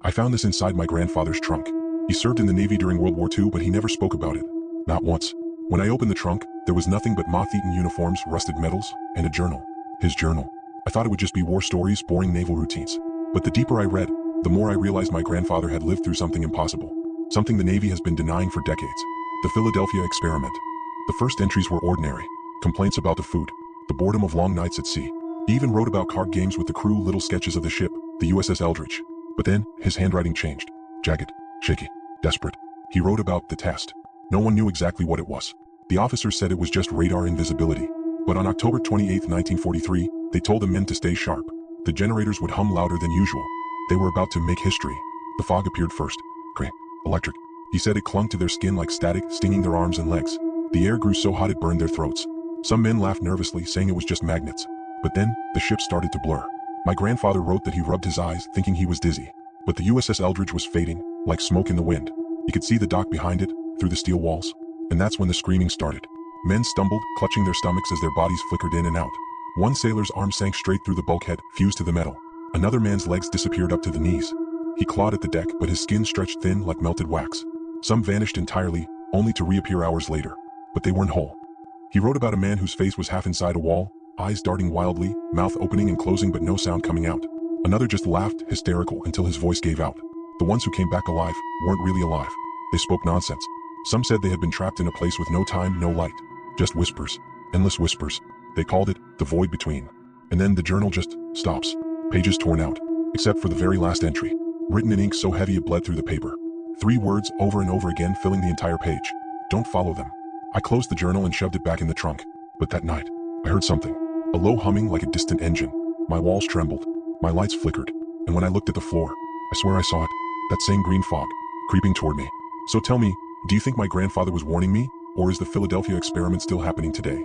I found this inside my grandfather's trunk. He served in the Navy during World War II, but he never spoke about it. Not once. When I opened the trunk, there was nothing but moth-eaten uniforms, rusted medals, and a journal. His journal. I thought it would just be war stories, boring naval routines. But the deeper I read, the more I realized my grandfather had lived through something impossible. Something the Navy has been denying for decades. The Philadelphia experiment. The first entries were ordinary. Complaints about the food, the boredom of long nights at sea. He even wrote about card games with the crew, little sketches of the ship, the USS Eldridge. But then, his handwriting changed. Jagged, shaky, desperate. He wrote about the test. No one knew exactly what it was. The officers said it was just radar invisibility. But on October 28, 1943, they told the men to stay sharp. The generators would hum louder than usual. They were about to make history. The fog appeared first. Gray. Electric. He said it clung to their skin like static, stinging their arms and legs. The air grew so hot it burned their throats. Some men laughed nervously, saying it was just magnets. But then, the ship started to blur. My grandfather wrote that he rubbed his eyes, thinking he was dizzy. But the USS Eldridge was fading, like smoke in the wind. He could see the dock behind it, through the steel walls. And that's when the screaming started. Men stumbled, clutching their stomachs as their bodies flickered in and out. One sailor's arm sank straight through the bulkhead, fused to the metal. Another man's legs disappeared up to the knees. He clawed at the deck, but his skin stretched thin like melted wax. Some vanished entirely, only to reappear hours later. But they weren't whole. He wrote about a man whose face was half inside a wall, eyes darting wildly, mouth opening and closing but no sound coming out. Another just laughed, hysterical, until his voice gave out. The ones who came back alive weren't really alive. They spoke nonsense. Some said they had been trapped in a place with no time, no light. Just whispers. Endless whispers. They called it the void between. And then the journal just stops. Pages torn out. Except for the very last entry. Written in ink so heavy it bled through the paper. 3 words over and over again, filling the entire page. Don't follow them. I closed the journal and shoved it back in the trunk. But that night, I heard something. A low humming like a distant engine. My walls trembled. My lights flickered. And when I looked at the floor, I swear I saw it. That same green fog, creeping toward me. So tell me, do you think my grandfather was warning me? Or is the Philadelphia experiment still happening today?